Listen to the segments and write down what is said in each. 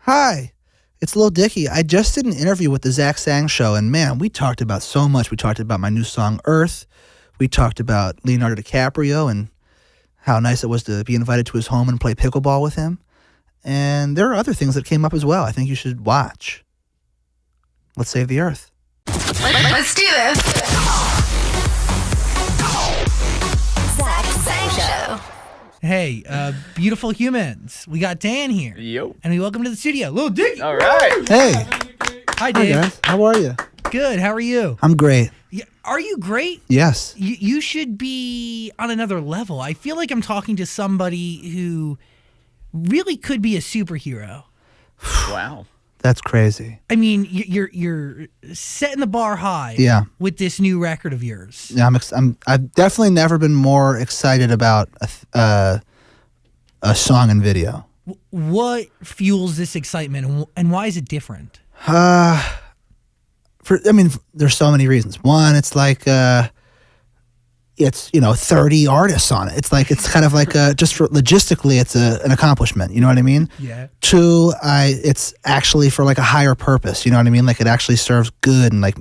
Hi, it's Lil Dicky. I just did an interview with the Zach Sang Show, and man, we talked about so much. We talked about my new song, Earth. We talked about Leonardo DiCaprio and how nice it was to be invited to his home and play pickleball with him. And there are other things that came up as well I think you should watch. Let's save the Earth. Let's do this. Zach Sang Show. Hey, beautiful humans. We got Dan here. Yo. And we welcome to the studio, Lil Dicky. All right. Hey. Hi, Dave. Hi, guys. How are you? Good. How are you? I'm great. Are you great? Yes. You should be on another level. I feel like I'm talking to somebody who really could be a superhero. Wow. That's crazy. I mean, you're setting the bar high. Yeah. With this new record of yours. Yeah, I've definitely never been more excited about a song and video. What fuels this excitement, and why is it different? There's so many reasons. One, it's like it's 30 artists on it. It's kind of like just for logistically, it's an accomplishment. You know what I mean? Yeah. Two, it's actually for like a higher purpose. You know what I mean? Like it actually serves good and like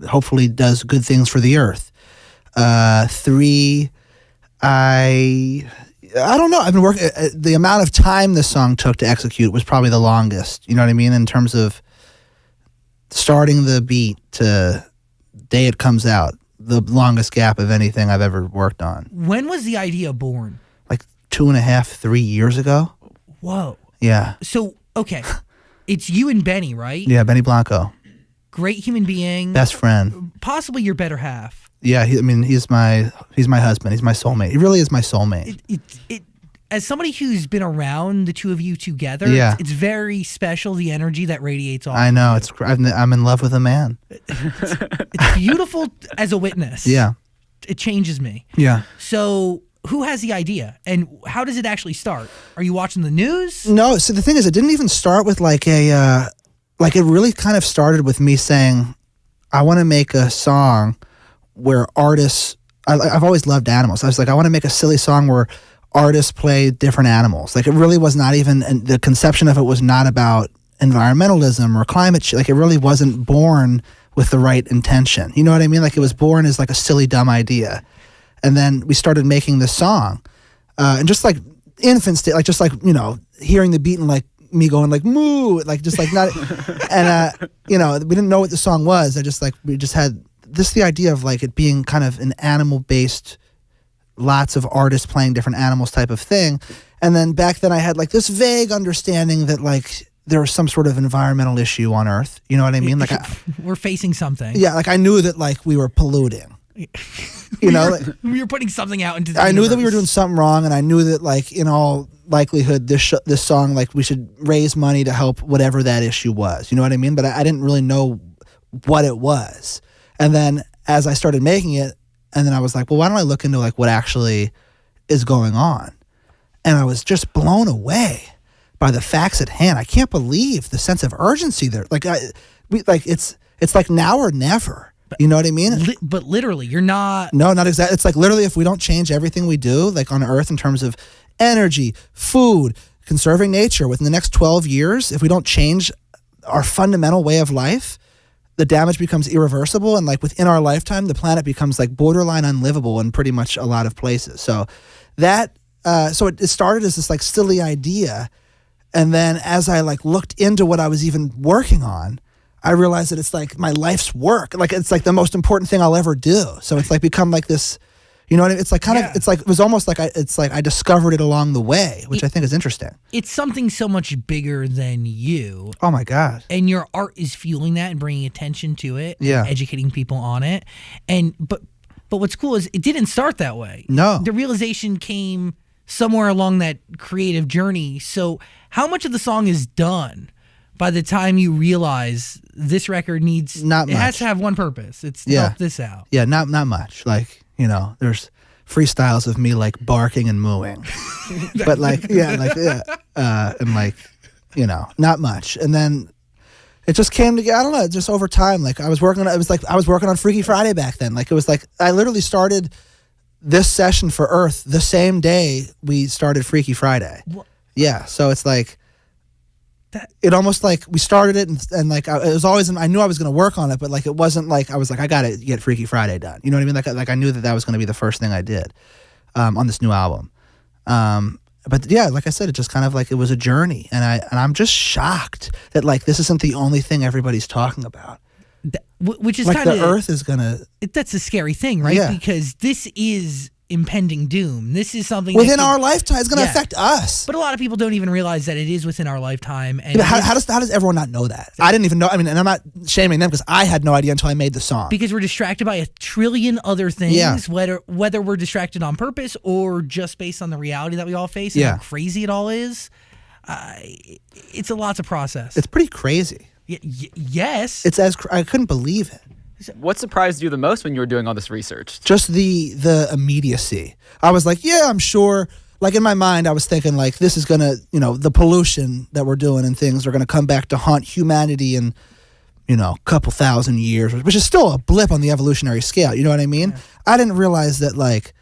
hopefully does good things for the earth. Three, I don't know. I've been working. The amount of time this song took to execute was probably the longest. You know what I mean? In terms of starting the beat to day it comes out, the longest gap of anything I've ever worked on. When was the idea born? Like 2.5, 3 years ago. Whoa. Yeah. So, okay. It's you and Benny, right? Yeah, Benny Blanco. Great human being. Best friend. Possibly your better half. Yeah, he's my husband. He's my soulmate. He really is my soulmate. It as somebody who's been around the two of you together, yeah. It's very special, the energy that radiates off. I know. of you. I'm in love with a man. It's beautiful as a witness. Yeah. It changes me. Yeah. So who has the idea, and how does it actually start? Are you watching the news? No. So the thing is, it didn't even start with like it really kind of started with me saying, I want to make a song where artists. I've always loved animals. I was like, I want to make a silly song where artists play different animals. Like it really was not even, and the conception of it was not about environmentalism or climate change. Like it really wasn't born with the right intention. You know what I mean? Like it was born as like a silly, dumb idea. And then we started making this song. And just like infants, like just like, hearing the beat and like me going like, moo, like just like not, and, we didn't know what the song was. We just had the idea of like it being kind of an animal-based, lots of artists playing different animals type of thing. And then back then I had like this vague understanding that like there was some sort of environmental issue on Earth. You know what I mean? Like we're facing something. Yeah, like I knew that like we were polluting. We were putting something out into the I universe. knew that we were doing something wrong, and I knew that like in all likelihood this song, like we should raise money to help whatever that issue was. You know what I mean? But I didn't really know what it was. And then as I started making it, and then I was like, well, why don't I look into like what actually is going on? And I was just blown away by the facts at hand. I can't believe the sense of urgency there. Like it's like now or never. You know what I mean? But literally, you're not. No, not exactly. It's like literally, if we don't change everything we do, like on Earth in terms of energy, food, conserving nature, within the next 12 years, if we don't change our fundamental way of life, the damage becomes irreversible, and like within our lifetime, the planet becomes like borderline unlivable in pretty much a lot of places. So that, it started as this like silly idea, and then as I like looked into what I was even working on, I realized that it's like my life's work. Like it's like the most important thing I'll ever do. So it's like become like this, you know what I mean? It's like it's like, it was almost like I discovered it along the way, which I think is interesting. It's something so much bigger than you. Oh my God. And your art is fueling that and bringing attention to it. Yeah. And educating people on it. But what's cool is it didn't start that way. No. The realization came somewhere along that creative journey. So how much of the song is done by the time you realize this record needs, not much. It has to have one purpose. It's to help this out. Yeah, not much. Like, there's freestyles of me like barking and mooing. But and like, not much. And then it just came together. I don't know, just over time. Like I was working on Freaky Friday back then. Like it was like I literally started this session for Earth the same day we started Freaky Friday. What? Yeah, so it's like it almost like we started it and like it was always I knew I was going to work on it, but like it wasn't like I was like I got to get Freaky Friday done. You know what I mean? Like I knew that was going to be the first thing I did on this new album. But yeah, like I said, it just kind of like it was a journey, and I'm just shocked that like this isn't the only thing everybody's talking about. Which is like kind of the Earth is gonna. That's a scary thing, right? Yeah. Because this is impending doom. This is something within our lifetime. It's going to Yeah. affect us. But a lot of people don't even realize that it is within our lifetime. And Yeah, but how does everyone not know that? I didn't even know. I mean, and I'm not shaming them because I had no idea until I made the song. because we're distracted by a trillion other things, Yeah. whether we're distracted on purpose or just based on the reality that we all face and Yeah. how crazy it all is. It's a lot to process. It's pretty crazy. Yes. It's I couldn't believe it. What surprised you the most when you were doing all this research? Just the immediacy. I was like, yeah, I'm sure. Like in my mind, I was thinking like this is gonna, the pollution that we're doing and things are gonna come back to haunt humanity in, a couple thousand years, which is still a blip on the evolutionary scale. You know what I mean? Yeah. I didn't realize that like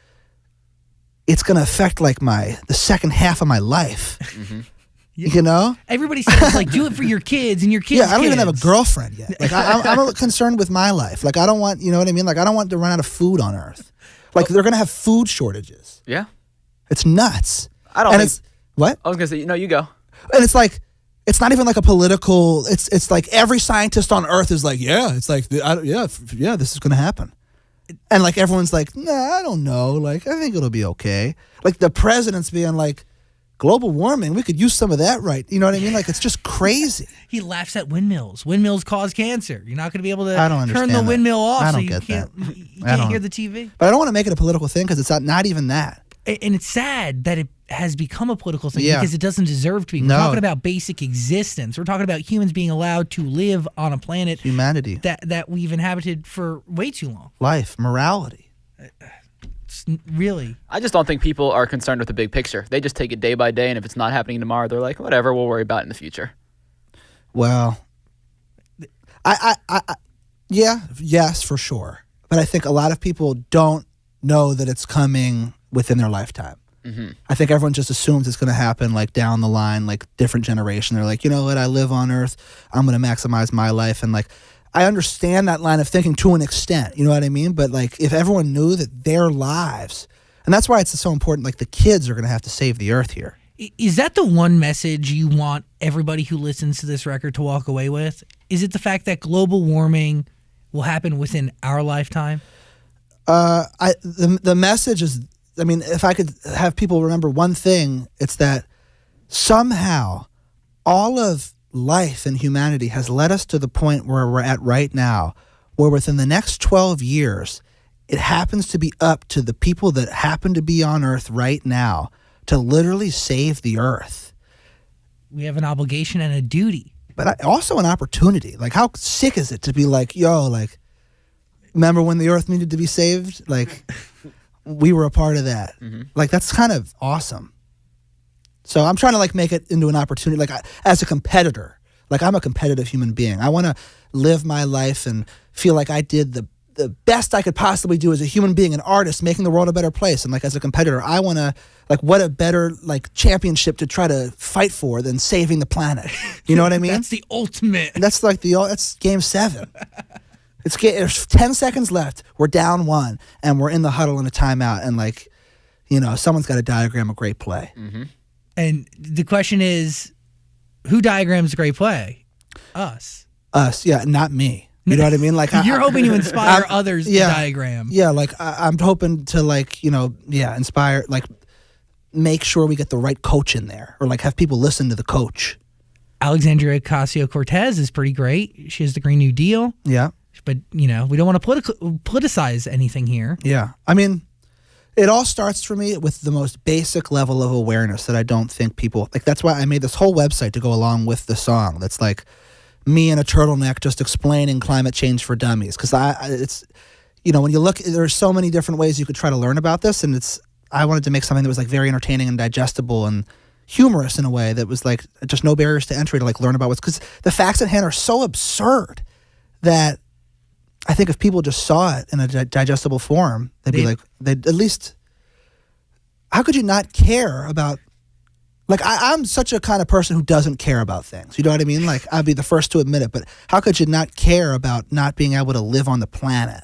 it's gonna affect like the second half of my life. Mm-hmm. Everybody says like do it for your kids and your kids. Yeah, I don't even have a girlfriend yet. Like I'm concerned with my life. Like I don't want, you know what I mean? Like I don't want to run out of food on Earth. Like they're gonna have food shortages. Yeah, it's nuts. I don't. And think, it's what? I was gonna say, no, you go. And it's like it's not even like a political. It's like every scientist on Earth is like, yeah, it's like this is gonna happen. And like everyone's like, nah, I don't know. Like I think it'll be okay. Like the president's being like, global warming, we could use some of that, right? You know what I mean? Like it's just crazy. He laughs at windmills. Windmills cause cancer. You're not going to be able to turn the that. windmill off. I don't so you get can't, that. You can't hear the TV. But I don't want to make it a political thing because it's not even that. And it's sad that it has become a political thing Yeah. because it doesn't deserve to be. We're No. talking about basic existence. We're talking about humans being allowed to live on a planet Humanity. that we've inhabited for way too long. Life, morality. It's really. I just don't think people are concerned with the big picture. They just take it day by day, and if it's not happening tomorrow, they're like, whatever, we'll worry about it in the future. Well, yes, for sure. But I think a lot of people don't know that it's coming within their lifetime. Mm-hmm. I think everyone just assumes it's going to happen like down the line, like different generation. They're like, you know what, I live on Earth. I'm going to maximize my life. And like, I understand that line of thinking to an extent, you know what I mean? But like, if everyone knew that their lives, and that's why it's so important, like the kids are going to have to save the Earth here. Is that the one message you want everybody who listens to this record to walk away with? Is it the fact that global warming will happen within our lifetime? The message is, I mean, if I could have people remember one thing, it's that somehow all of life and humanity has led us to the point where we're at right now, where within the next 12 years, it happens to be up to the people that happen to be on Earth right now to literally save the Earth. We have an obligation and a duty. But also an opportunity. Like, how sick is it to be like, yo, like, remember when the Earth needed to be saved? Like, we were a part of that. Mm-hmm. Like, that's kind of awesome. So I'm trying to like make it into an opportunity. Like as a competitor, like I'm a competitive human being. I want to live my life and feel like I did the best I could possibly do as a human being, an artist, making the world a better place. And like as a competitor, I want to like what a better like championship to try to fight for than saving the planet. You know what I mean? That's the ultimate. That's like that's game 7. There's 10 seconds left. We're down 1 and we're in the huddle in a timeout. And like, someone's got to diagram a great play. Mm-hmm. And the question is, who diagrams a great play? Us. Us, yeah, not me. You know what I mean? Like you're hoping to inspire others to diagram. Yeah, like I'm hoping to like, inspire, like make sure we get the right coach in there or like have people listen to the coach. Alexandria Ocasio-Cortez is pretty great. She has the Green New Deal. Yeah. But, we don't want to politicize anything here. Yeah. I mean, it all starts for me with the most basic level of awareness that I don't think people like. That's why I made this whole website to go along with the song. That's like me in a turtleneck just explaining climate change for dummies. Because it's when you look, there's so many different ways you could try to learn about this, and I wanted to make something that was like very entertaining and digestible and humorous in a way that was like just no barriers to entry to like learn about what's because the facts at hand are so absurd that. I think if people just saw it in a digestible form, they'd be like, they'd at least, how could you not care about Like I'm such a kind of person who doesn't care about things. You know what I mean? Like I'd be the first to admit it, but how could you not care about not being able to live on the planet?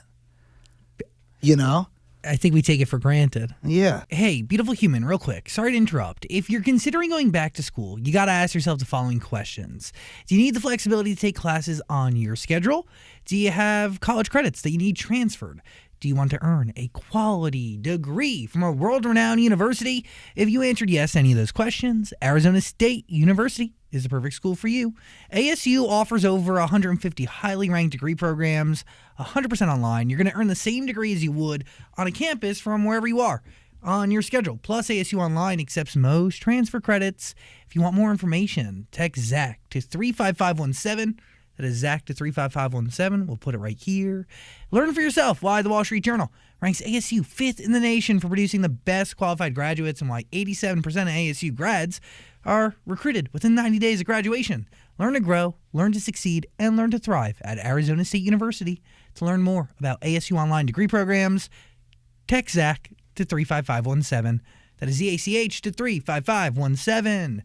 You know? I think we take it for granted. Yeah. Hey, beautiful human, real quick. Sorry to interrupt. If you're considering going back to school, you got to ask yourself the following questions. Do you need the flexibility to take classes on your schedule? Do you have college credits that you need transferred? Do you want to earn a quality degree from a world-renowned university? If you answered yes to any of those questions, Arizona State University is the perfect school for you. ASU offers over 150 highly ranked degree programs, 100% online. You're going to earn the same degree as you would on a campus from wherever you are on your schedule. Plus, ASU Online accepts most transfer credits. If you want more information, text Zach to 35517. That is Zach to 35517. We'll put it right here. Learn for yourself why the Wall Street Journal ranks ASU 5th in the nation for producing the best qualified graduates and why 87% of ASU grads are recruited within 90 days of graduation. Learn to grow, learn to succeed, and learn to thrive at Arizona State University. To learn more about ASU Online degree programs, text Zach to 35517. That is ZACH to 35517.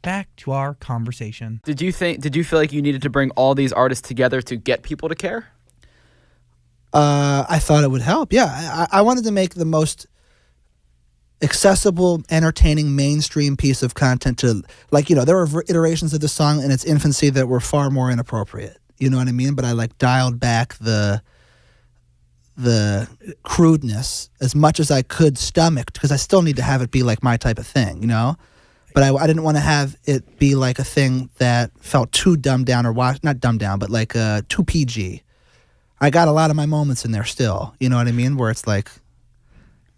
Back to our conversation. Did you feel like you needed to bring all these artists together to get people to care? I thought it would help. Yeah, I wanted to make the most accessible, entertaining, mainstream piece of content to, like, you know, there were iterations of the song in its infancy that were far more inappropriate. You know what I mean? But I like dialed back the crudeness as much as I could stomach, because I still need to have it be like my type of thing, you know? But I didn't want to have it be like a thing that felt too dumbed down or not dumbed down, but like too PG. I got a lot of my moments in there still, you know what I mean? Where it's like,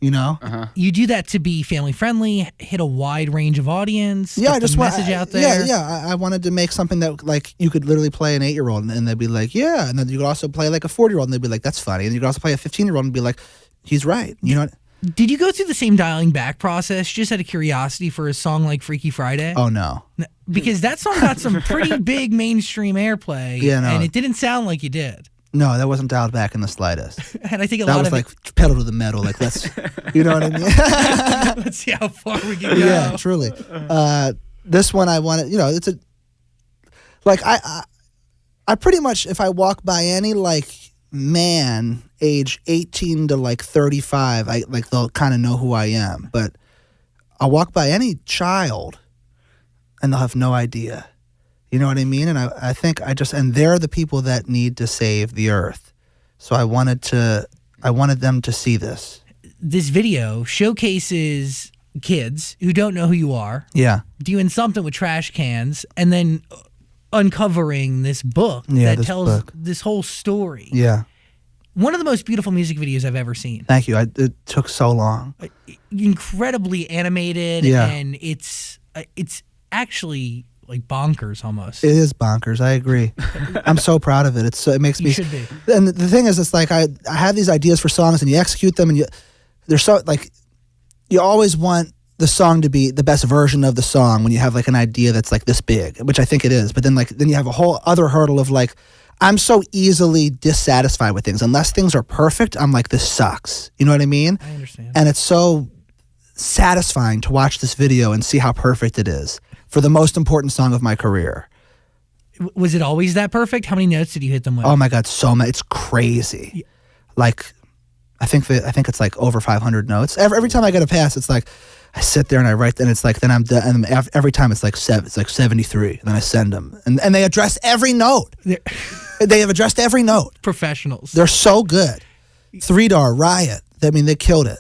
you know? You do that to be family friendly, hit a wide range of audience. Yeah, get I just the want message out there. Yeah. I wanted to make something that like you could literally play an 8-year-old and they'd be like, yeah, and then you could also play like a 40-year-old and they'd be like, that's funny, and you could also play a 15-year-old and be like, he's right, you know what? Did you go through the same dialing back process just out of curiosity for a song like Freaky Friday? Oh no, because that song got some pretty big mainstream airplay, and it didn't sound like you did. No, that wasn't dialed back in the slightest. And I think that was like pedal to the metal. Like let's, you know what I mean? Let's see how far we can go. Yeah, truly. This one I wanted, you know, it's a like I pretty much, if I walk by any like man age 18 to like 35, I like they'll kind of know who I am. But I'll walk by any child and they'll have no idea. You know what I mean? And I think and they're the people that need to save the earth. So I wanted them to see this. This video showcases kids who don't know who you are. Yeah. Doing something with trash cans and then uncovering this book that tells this whole story. Yeah. One of the most beautiful music videos I've ever seen. Thank you. It took so long. Incredibly animated, and it's actually like bonkers almost. It is bonkers. I agree. I'm so proud of it. It makes me. You should be. And the thing is, it's like I have these ideas for songs, and you execute them, and they're so like you always want the song to be the best version of the song when you have like an idea that's like this big, which I think it is. But then you have a whole other hurdle of like, I'm so easily dissatisfied with things. Unless things are perfect, I'm like, this sucks. You know what I mean? I understand. And it's so satisfying to watch this video and see how perfect it is for the most important song of my career. Was it always that perfect? How many notes did you hit them with? Oh my God, so many. It's crazy. Yeah. Like, I think it's like over 500 notes. Every time I get a pass, it's like, I sit there and I write, and it's like, then I'm done. And every time it's like 73. And then I send them, and they address every note. They have addressed every note. Professionals. They're so good. 3-Dar, Riot. I mean, they killed it.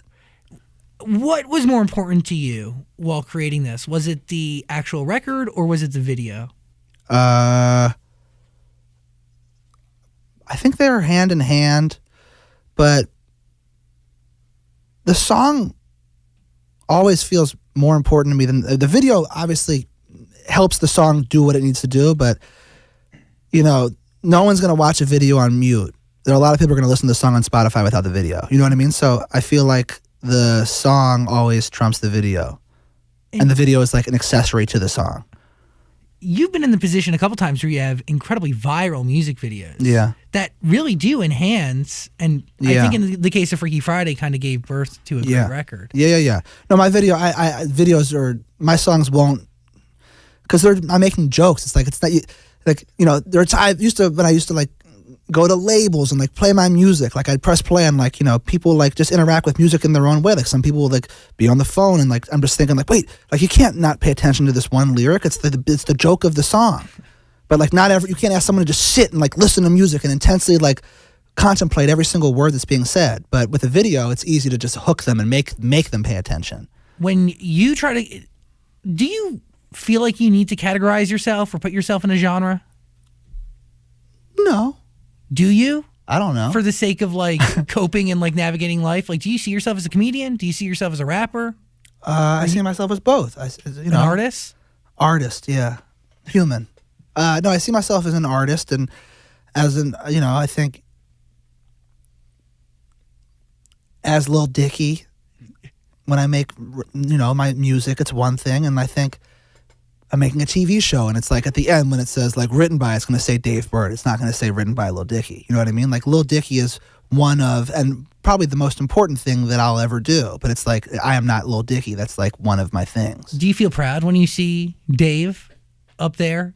What was more important to you while creating this? Was it the actual record or was it the video? I think they were hand in hand, but the song always feels more important to me than the video. Obviously helps the song do what it needs to do, but you know, no one's going to watch a video on mute. There are a lot of people who are going to listen to the song on Spotify without the video. You know what I mean? So I feel like the song always trumps the video, and the video is like an accessory to the song. you've been in the position a couple times where you have incredibly viral music videos. Yeah. That really do enhance, and I Yeah. think in the case of Freaky Friday, kind of gave birth to a Yeah. great record. Yeah. No, my videos are, my songs won't, because I'm making jokes. It's not like, you know, I used to like go to labels and like play my music. Like I'd press play and like, you know, people like just interact with music in their own way. Like some people will like be on the phone and like I'm just thinking like, wait, like you can't not pay attention to this one lyric. It's the joke of the song. But like you can't ask someone to just sit and like listen to music and intensely like contemplate every single word that's being said. But with a video, it's easy to just hook them and make them pay attention. When you do you feel like you need to categorize yourself or put yourself in a genre? No, Do you? I don't know. For the sake of like coping and like navigating life? Like, do you see yourself as a comedian? Do you see yourself as a rapper? I see myself as both. An artist? Artist, yeah. Human. No, I see myself as an artist and as an, you know, I think as Lil Dicky, when I make, you know, my music, it's one thing. And I think I'm making a TV show and it's like at the end when it says like written by, it's going to say Dave Bird. It's not going to say written by Lil Dicky. You know what I mean? Like Lil Dicky is one of, and probably the most important thing that I'll ever do. But it's like, I am not Lil Dicky. That's like one of my things. Do you feel proud when you see Dave up there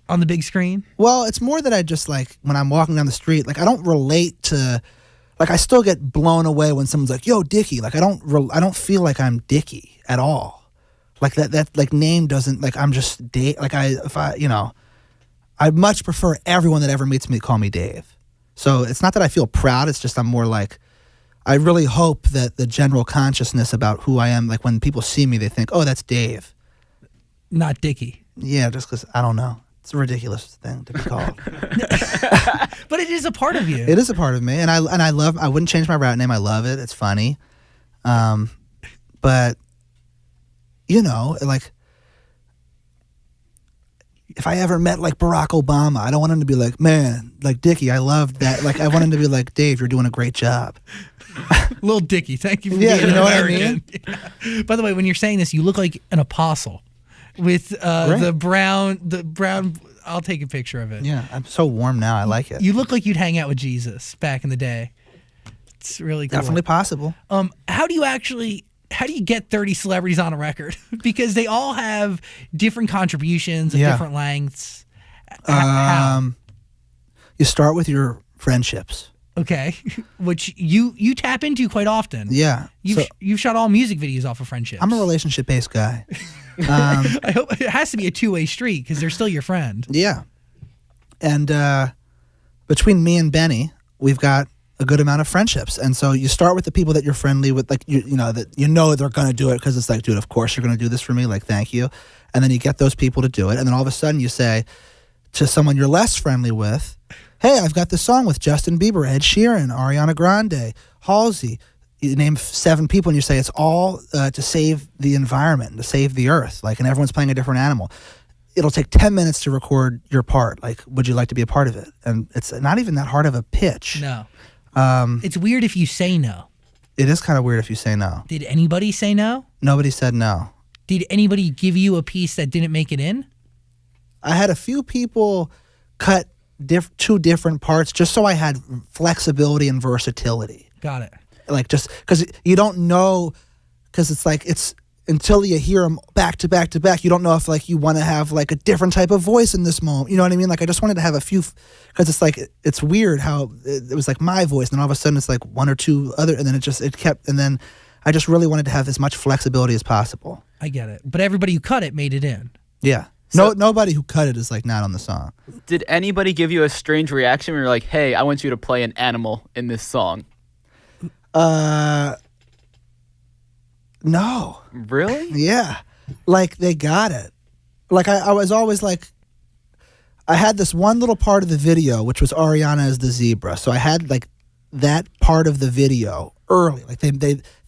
on the big screen? Well, it's more that I just like when I'm walking down the street, like I don't relate to, like I still get blown away when someone's like, "Yo, Dicky." Like I don't feel like I'm Dicky at all. Like that like name doesn't, like I'm just Dave. Like you know, I much prefer everyone that ever meets me call me Dave. So it's not that I feel proud. It's just I'm more like, I really hope that the general consciousness about who I am, like when people see me, they think, "Oh, that's Dave." Not Dicky. Yeah, just because I don't know. It's a ridiculous thing to be called. But it is a part of you. It is a part of me, and I wouldn't change my rap name. I love it. It's funny, but you know, like if I ever met like Barack Obama, I don't want him to be like, "Man, like Dicky, I loved that." Like I want him to be like, "Dave, you're doing a great job." Little Dicky, thank you for Yeah, being you know what I American. Yeah. By the way, when you're saying this, you look like an apostle with the brown. I'll take a picture of it. Yeah, I'm so warm now. I like it. You look like you'd hang out with Jesus back in the day. It's really cool. Definitely possible. How do you get 30 celebrities on a record? Because they all have different contributions of Yeah. different lengths. How? You start with your friendships. Okay, which you tap into quite often. Yeah. You've shot all music videos off of friendships. I'm a relationship-based guy. I hope it has to be a two-way street because they're still your friend. Yeah. And between me and Benny, we've got a good amount of friendships. And so you start with the people that you're friendly with, like, you know they're going to do it because it's like, dude, of course you're going to do this for me. Like, thank you. And then you get those people to do it. And then all of a sudden you say to someone you're less friendly with, "Hey, I've got this song with Justin Bieber, Ed Sheeran, Ariana Grande, Halsey." You name 7 people and you say it's all to save the environment, to save the earth. Like, and everyone's playing a different animal. It'll take 10 minutes to record your part. Like, would you like to be a part of it? And it's not even that hard of a pitch. No. It's weird if you say no. It is kind of weird if you say no. Did anybody say no? Nobody said no. Did anybody give you a piece that didn't make it in? I had a few people cut 2 different parts just so I had flexibility and versatility. Got it. Like, just because you don't know, because it's like, it's until you hear them back to back to back, you don't know if like you want to have like a different type of voice in this moment. You know what I mean? Like, I just wanted to have a few, because it's like, it's weird how it was like my voice, and then all of a sudden it's like 1 or 2 other, and then and then I just really wanted to have as much flexibility as possible. I get it. But everybody who cut it made it in. Yeah. Nobody who cut it is like not on the song. Did anybody give you a strange reaction when you're like, "Hey, I want you to play an animal in this song"? No. Really? Yeah. Like, they got it. Like, I was always like, I had this one little part of the video, which was Ariana as the zebra. So I had like that part of the video early. Like they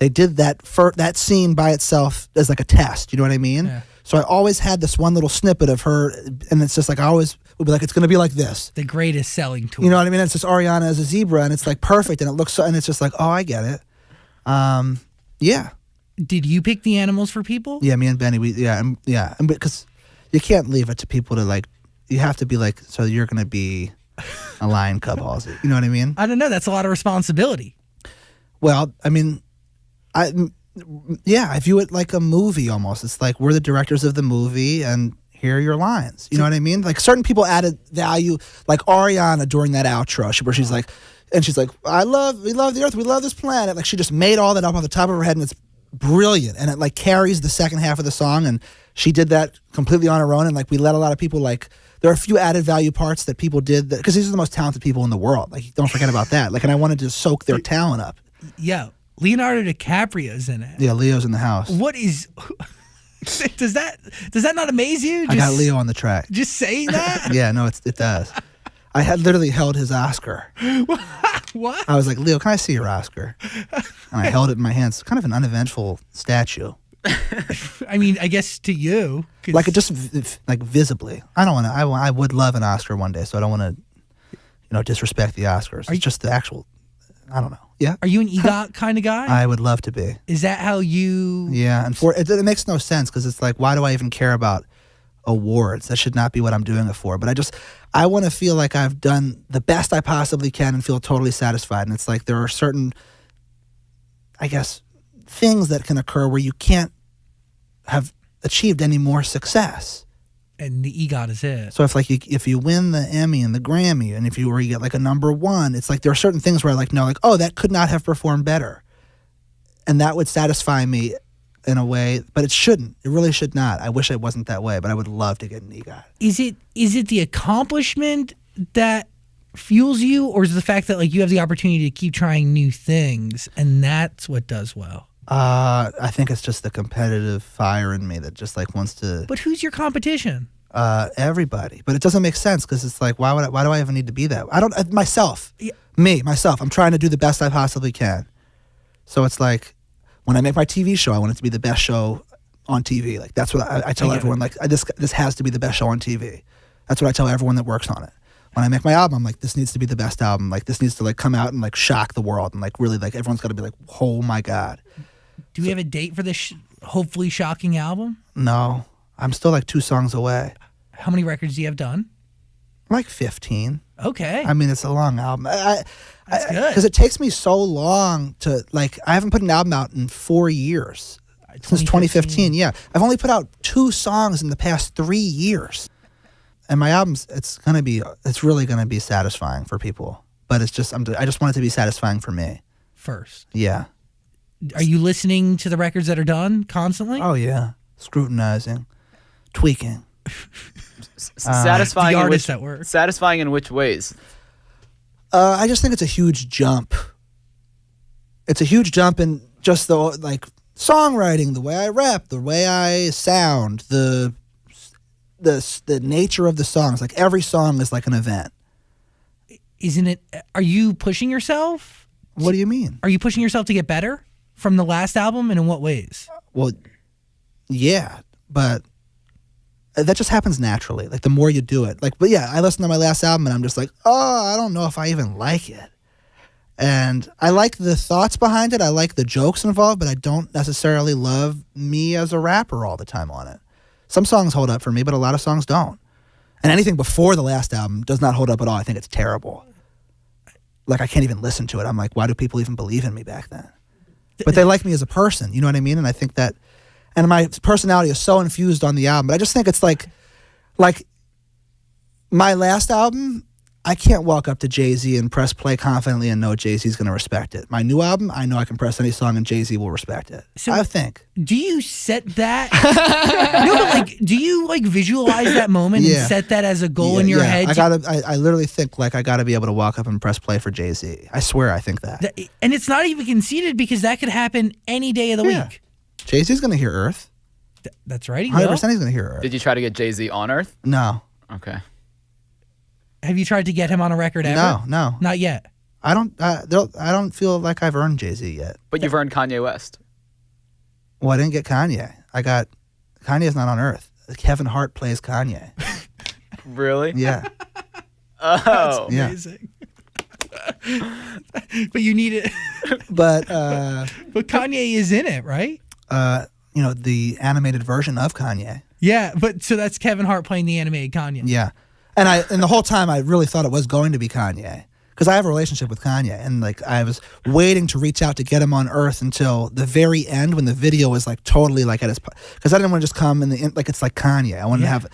did that scene by itself as like a test. You know what I mean? Yeah. So I always had this one little snippet of her, and it's just like, I always would be like, it's going to be like this. The greatest selling tool. You know what I mean? It's just Ariana as a zebra, and it's like perfect, and it looks so, and it's just like, oh, I get it. Yeah. Did you pick the animals for people? Yeah, me and Benny, and because You can't leave it to people to like. You have to be like, so you're gonna be a lion, cub, Halsey. You know what I mean? I don't know. That's a lot of responsibility. Well, I mean, I view it like a movie almost. It's like we're the directors of the movie, and here are your lines. You know what I mean? Like certain people added value, like Ariana during that outro, where she's like, we love the Earth, we love this planet. Like she just made all that up off the top of her head, and it's brilliant, and it like carries the second half of the song. And she did that completely on her own, and like we let a lot of people like. There are a few added value parts that people did because these are the most talented people in the world. Like don't forget about that. Like, and I wanted to soak their talent up. Yeah, Leonardo DiCaprio's in it. Yeah, Leo's in the house. What is? Does that not amaze you? I got Leo on the track. Just saying that? Yeah, no, it does. I had literally held his Oscar. What? I was like, Leo, can I see your Oscar? And I held it in my hands. Kind of an uneventful statue. I mean, I guess to you, like it just like visibly. I don't want to. I would love an Oscar one day, so I don't want to, disrespect the Oscars. It's just the actual. I don't know. Yeah. Are you an EGOT kind of guy? I would love to be. Is that how you? Yeah, and it makes no sense because it's like, why do I even care about awards? That should not be what I'm doing it for. But I want to feel like I've done the best I possibly can and feel totally satisfied. And it's like there are certain, I guess, things that can occur where you can't have achieved any more success. And the EGOT is it. So if you win the Emmy and the Grammy, and if you get like a #1, it's like there are certain things where I like know like, oh, that could not have performed better, and that would satisfy me in a way, but it shouldn't. It really should not. I wish it wasn't that way, but I would love to get an EGOT. Is it the accomplishment that fuels you, or is it the fact that like you have the opportunity to keep trying new things, and that's what does well? I think it's just the competitive fire in me that just like wants to. But who's your competition? Everybody. But it doesn't make sense because it's like, why do I even need to be that? I don't myself. Yeah. Myself. I'm trying to do the best I possibly can. So it's like when I make my TV show, I want it to be the best show on TV. Like that's what I tell everyone. Like this has to be the best show on TV. That's what I tell everyone that works on it. When I make my album, I'm like, this needs to be the best album. Like this needs to like come out and like shock the world and like really like everyone's got to be like, oh my God. Do we have a date for this hopefully shocking album? No. I'm still like 2 songs away. How many records do you have done? Like 15. Okay. I mean, it's a long album. That's good. Because it takes me so long to, like, I haven't put an album out in 4 years. Since 2015, yeah. I've only put out 2 songs in the past 3 years. And my albums, it's really going to be satisfying for people. But it's just, I just want it to be satisfying for me. First. Yeah. Are you listening to the records that are done constantly? Oh, yeah. Scrutinizing. Tweaking. Satisfying. The artist at work. Satisfying in which ways? I just think it's a huge jump. It's a huge jump in just the, like, songwriting, the way I rap, the way I sound, the nature of the songs. Like, every song is like an event. Isn't it? Are you pushing yourself? What do you mean? Are you pushing yourself to get better from the last album, and in what ways? Well, yeah, but that just happens naturally. Like the more you do it, like, but yeah, I listened to my last album and I'm just like, oh, I don't know if I even like it. And I like the thoughts behind it. I like the jokes involved, but I don't necessarily love me as a rapper all the time on it. Some songs hold up for me, but a lot of songs don't. And anything before the last album does not hold up at all. I think it's terrible. Like, I can't even listen to it. I'm like, why do people even believe in me back then? But they like me as a person, you know what I mean? And I think that, and my personality is so infused on the album. But I just think it's like my last album, I can't walk up to Jay-Z and press play confidently and know Jay-Z's going to respect it. My new album, I know I can press any song and Jay-Z will respect it. So I think. Do you set that? No, but like, do you like visualize that moment and set that as a goal in your head? I literally think like I got to be able to walk up and press play for Jay-Z. I swear I think that. And it's not even conceited because that could happen any day of the week. Jay-Z's going to hear Earth. That's right. 100% he's going to hear Earth. Did you try to get Jay-Z on Earth? No. Okay. Have you tried to get him on a record ever? No. Not yet. I don't feel like I've earned Jay-Z yet. But you've earned Kanye West. Well, I didn't get Kanye. Kanye's not on Earth. Kevin Hart plays Kanye. Really? Yeah. Oh. That's amazing. But you need it. But Kanye is in it, right? The animated version of Kanye. Yeah, but so that's Kevin Hart playing the animated Kanye. Yeah, and the whole time I really thought it was going to be Kanye because I have a relationship with Kanye, and like I was waiting to reach out to get him on Earth until the very end when the video was like totally like at his because I didn't want to just come and like it's like Kanye. I wanted to have,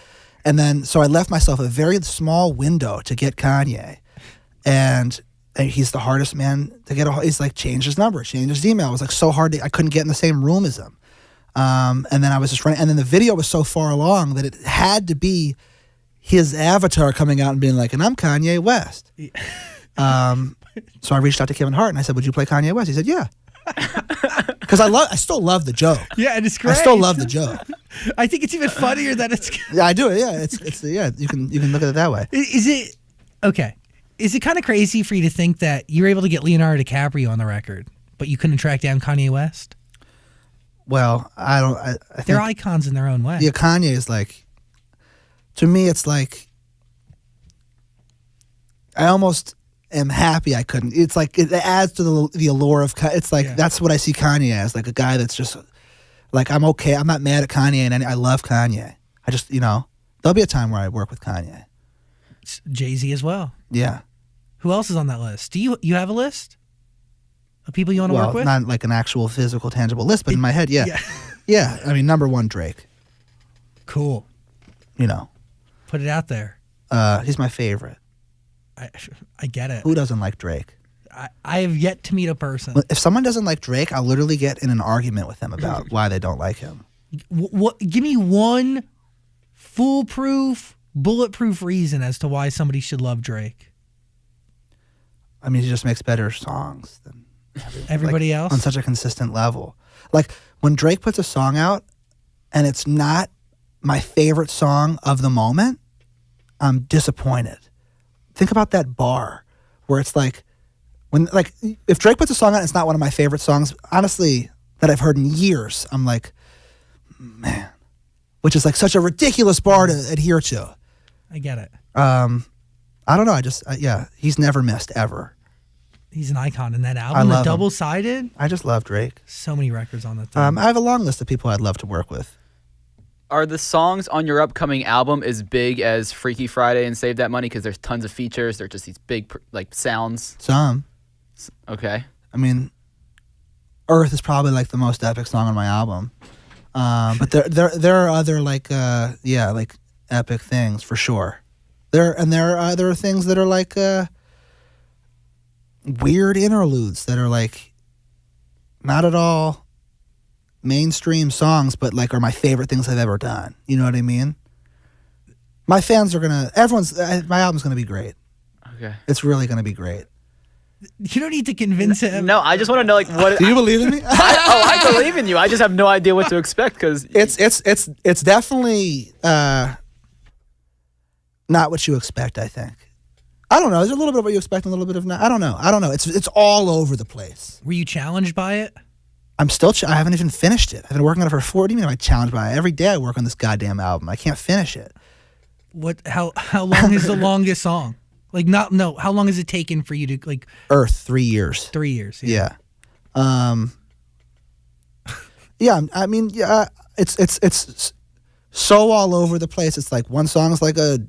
and then so I left myself a very small window to get Kanye, and he's the hardest man to get. He's like changed his number, changed his email. It was like so hard I couldn't get in the same room as him. And then I was just running, and then the video was so far along that it had to be his avatar coming out and being like, and I'm Kanye West. So I reached out to Kevin Hart and I said, would you play Kanye West? He said, yeah. Because I still love the joke. Yeah, and it's great. I still love the joke. I think it's even funnier that it's. Yeah, I do it. Yeah, it's yeah. You can look at it that way. Is it okay? Is it kind of crazy for you to think that you were able to get Leonardo DiCaprio on the record, but you couldn't track down Kanye West? Well, I think they're icons in their own way. Yeah, Kanye is like, to me, it's like, I almost am happy I couldn't. It's like, it adds to the allure of, it's like, that's what I see Kanye as, like a guy that's just, like, I'm okay, I'm not mad at Kanye, and I love Kanye. I just, there'll be a time where I work with Kanye. Jay-Z as well. Yeah. Who else is on that list? Do you have a list of people you want to work with? Not like an actual physical, tangible list, but in my head, yeah. Yeah, I mean, number one, Drake. Cool. Put it out there. He's my favorite. I get it. Who doesn't like Drake? I have yet to meet a person. If someone doesn't like Drake, I'll literally get in an argument with them about why they don't like him. Give me one foolproof, bulletproof reason as to why somebody should love Drake. I mean, he just makes better songs than everybody else on such a consistent level. Like when Drake puts a song out and it's not my favorite song of the moment, I'm disappointed. Think about that bar where it's like if Drake puts a song out and it's not one of my favorite songs, honestly, that I've heard in years, I'm like, man, which is like such a ridiculous bar to adhere to. I get it. I don't know. He's never missed ever. He's an icon in that album. The double-sided. I just love Drake. So many records on that thing. I have a long list of people I'd love to work with. Are the songs on your upcoming album as big as Freaky Friday and Save That Money? Because there's tons of features. They're just these big sounds. Some. Okay. I mean, Earth is probably like the most epic song on my album. But there are other like epic things for sure. There are things that are like weird interludes that are like not at all mainstream songs, but like are my favorite things I've ever done. You know what I mean? My fans are my album's gonna be great. Okay. It's really gonna be great. You don't need to convince him. No, I just want to know what. Do you believe in me? I believe in you. I just have no idea what to expect because it's definitely not what you expect. I think. I don't know. There's a little bit of what you expect, and a little bit of not. I don't know. It's all over the place. Were you challenged by it? I'm still. I haven't even finished it. I've been working on it for 40 minutes. I'm challenged by it. Every day I work on this goddamn album. I can't finish it. How long is the longest song? How long has it taken for you to like? Earth, 3 years. 3 years. Yeah. Yeah. I mean, yeah. It's so all over the place. It's like one song is like a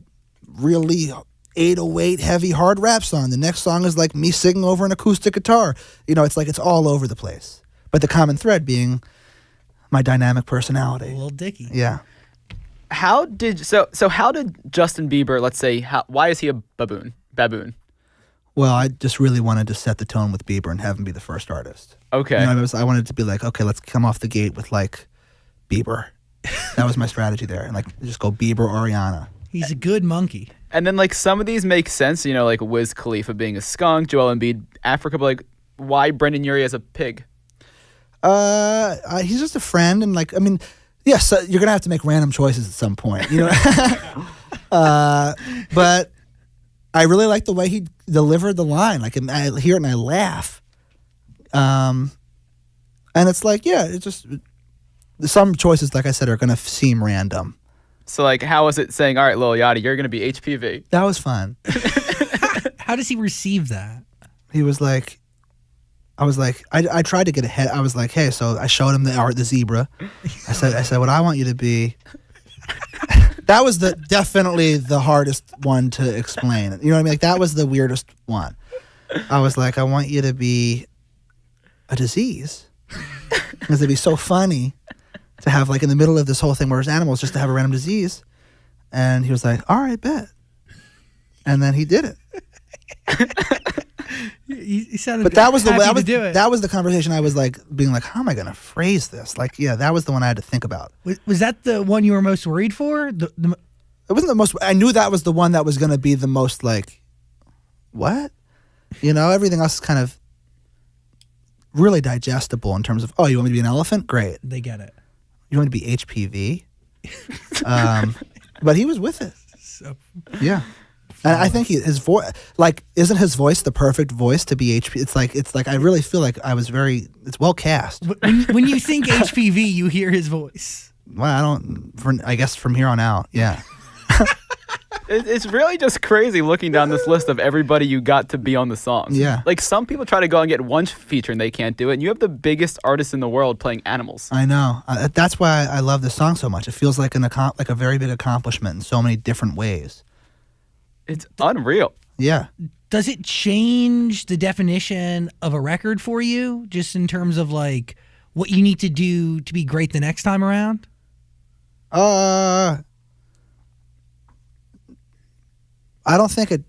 really 808 heavy hard rap song. The next song is like me singing over an acoustic guitar. It's like it's all over the place. But the common thread being my dynamic personality. Little Dicky. Yeah. How did Justin Bieber, let's say, why is he a baboon? Well, I just really wanted to set the tone with Bieber and have him be the first artist. Okay. I wanted to be like, okay, let's come off the gate with like Bieber. That was my strategy there, and like just go Bieber, Ariana. He's a good monkey. And then like some of these make sense, like Wiz Khalifa being a skunk, Joel Embiid, Africa, but like why Brendan Urie as a pig? He's just a friend, and like, I mean, yes, you're gonna have to make random choices at some point, but I really like the way he delivered the line. Like, I hear it and I laugh. And it's like, yeah, it's just some choices, like I said, are gonna seem random. So like, how was it saying, all right, Lil Yachty, you're gonna be HPV? That was fun. How does he receive that? He was like, I was like, I tried to get ahead. I was like, hey, so I showed him the zebra. I said, what I want you to be That was definitely the hardest one to explain. You know what I mean? Like that was the weirdest one. I was like, I want you to be a disease. Because it'd be so funny to have like in the middle of this whole thing where there's animals just to have a random disease. And he was like, all right, bet. And then he did it. He sounded But that was happy to do it. that was the conversation I was like being like, how am I going to phrase this? Like, yeah, that was the one I had to think about. Was that the one you were most worried for? It wasn't the most. I knew that was the one that was going to be the most like, what? You know, everything else is kind of really digestible in terms of, oh, you want me to be an elephant? Great. They get it. You want me to be HPV? But he was with it. So Yeah. And I think his voice, like, isn't his voice the perfect voice to be HP? It's like I really feel like I was it's well cast. when you think HPV, you hear his voice. Well, I guess from here on out, yeah. It's really just crazy looking down this list of everybody you got to be on the songs. Yeah. Like some people try to go and get one feature and they can't do it. And you have the biggest artist in the world playing animals. I know. That's why I love this song so much. It feels like like a very big accomplishment in so many different ways. It's unreal. Yeah. Does it change the definition of a record for you, just in terms of like what you need to do to be great the next time around? I don't think it.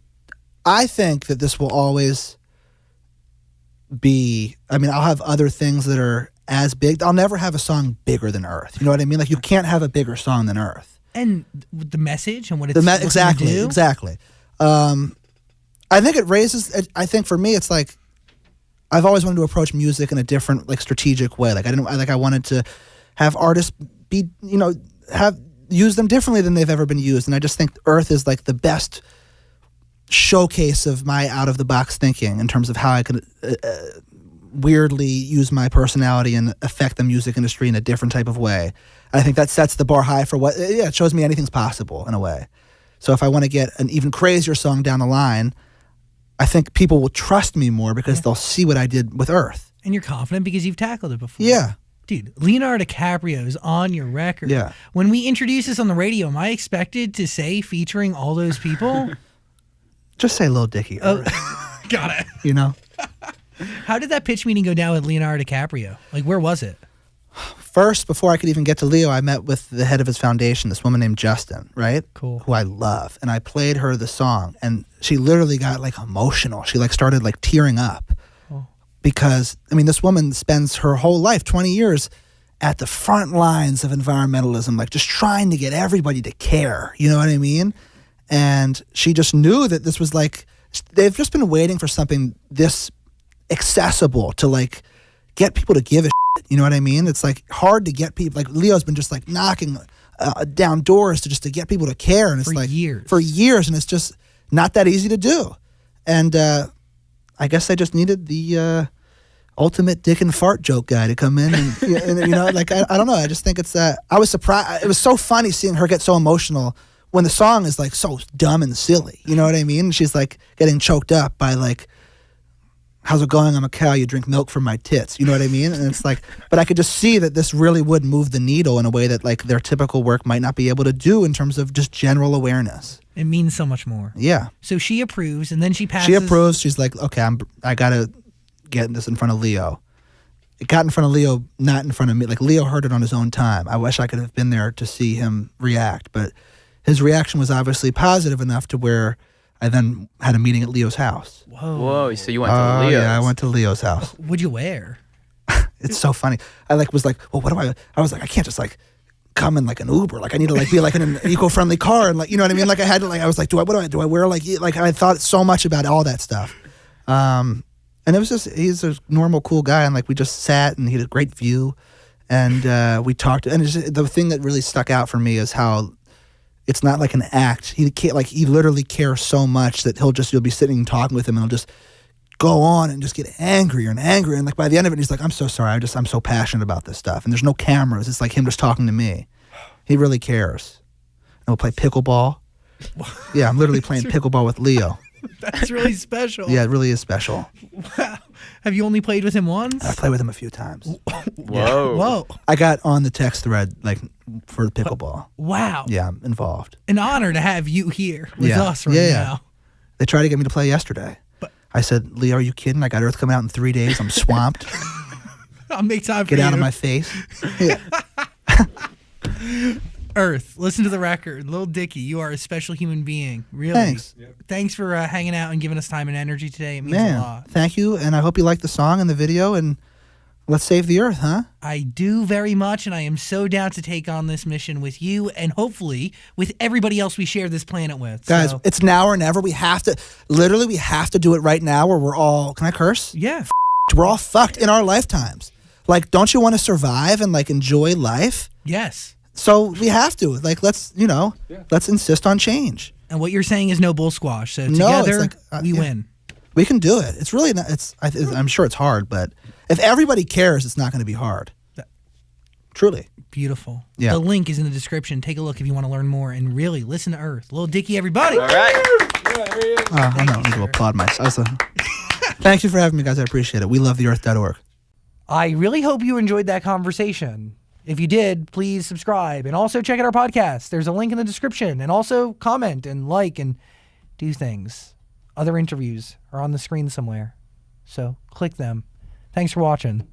I think that this will always be. I mean, I'll have other things that are as big. I'll never have a song bigger than Earth. You know what I mean? Like you can't have a bigger song than Earth. And the message and what it's looking exactly, to do? exactly. I think it raises. I think for me, it's like I've always wanted to approach music in a different, like, strategic way. Like I wanted to have artists be, use them differently than they've ever been used. And I just think Earth is like the best showcase of my out of the box thinking in terms of how I could weirdly use my personality and affect the music industry in a different type of way. I think that sets the bar high for it shows me anything's possible in a way. So if I want to get an even crazier song down the line, I think people will trust me more because they'll see what I did with Earth. And you're confident because you've tackled it before. Yeah. Dude, Leonardo DiCaprio is on your record. Yeah. When we introduce this on the radio, am I expected to say featuring all those people? Just say Lil Dicky. Oh, got it. You know? How did that pitch meeting go down with Leonardo DiCaprio? Like, where was it? First, before I could even get to Leo, I met with the head of his foundation, this woman named Justin, right? Cool. Who I love. And I played her the song, and she literally got, like, emotional. She, like, started, like, tearing up. Oh. Because, I mean, this woman spends her whole life, 20 years, at the front lines of environmentalism, like, just trying to get everybody to care. You know what I mean? And she just knew that this was, like, they've just been waiting for something this accessible to, like, get people to give a shit. You know what I mean? It's like hard to get people. Like Leo's been just like knocking down doors to get people to care, and it's for like years, and it's just not that easy to do. And I guess I just needed the ultimate dick and fart joke guy to come in, and like I don't know. I just think it's I was surprised. It was so funny seeing her get so emotional when the song is like so dumb and silly. You know what I mean? She's like getting choked up by like, how's it going? I'm a cow. You drink milk from my tits. You know what I mean? And it's like, but I could just see that this really would move the needle in a way that like their typical work might not be able to do in terms of just general awareness. It means so much more. Yeah. So she approves, and then she passes. She approves. She's like, okay, I gotta get this in front of Leo. It got in front of Leo, not in front of me. Like Leo heard it on his own time. I wish I could have been there to see him react, but his reaction was obviously positive enough to where I then had a meeting at Leo's house. Whoa, so you went to Leo's. Yeah, I went to Leo's house. What'd you wear? It's so funny. I was like, well, what do I was like, I can't just like come in like an Uber. Like I need to like be like in an eco-friendly car, and like, you know what I mean? Like I had to I was like, do I wear like I thought so much about all that stuff. And it was just, he's a normal, cool guy, and like we just sat, and he had a great view, and we talked. And it's just, the thing that really stuck out for me is how it's not like an act. He literally cares so much that you'll be sitting and talking with him, and he'll just go on and just get angrier and angrier. And like by the end of it, he's like, I'm so sorry. I'm so passionate about this stuff. And there's no cameras. It's like him just talking to me. He really cares. And we'll play pickleball. Yeah, I'm literally playing pickleball with Leo. That's really special. Yeah, it really is special. Wow. Have you only played with him once? I played with him a few times. Whoa. Whoa. I got on the text thread like for pickleball. Wow. Yeah, I'm involved. An honor to have you here with Yeah. us right Yeah, yeah. now. They tried to get me to play yesterday. I said, Lee, are you kidding? I got Earth coming out in 3 days. I'm swamped. I'll make time for Get you. out of my face. Yeah. Earth, listen to the record. Little Dicky, you are a special human being. Really. Thanks. Thanks for hanging out and giving us time and energy today. It means a Man, lot. thank you. And I hope you like the song and the video. And let's save the Earth, huh? I do very much, and I am so down to take on this mission with you and hopefully with everybody else we share this planet with. Guys, So, it's now or never. We have to do it right now or we're all, can I curse? yeah. We're all fucked in our lifetimes. Like, don't you want to survive and like enjoy life? Yes. So we have to. Like, let's insist on change. And what you're saying is no bull squash. So No, it's together, like, we yeah. win. We can do it. It's really not, I'm sure it's hard, but if everybody cares, it's not going to be hard. Truly. Beautiful. Yeah. The link is in the description. Take a look if you want to learn more and really listen to Earth. Little Dicky, everybody. All right. I don't need to applaud myself. Thank you for having me, guys. I appreciate it. We love theearth.org. I really hope you enjoyed that conversation. If you did, please subscribe and also check out our podcast. There's a link in the description, and also comment and like and do things. Other interviews are on the screen somewhere, so click them. Thanks for watching.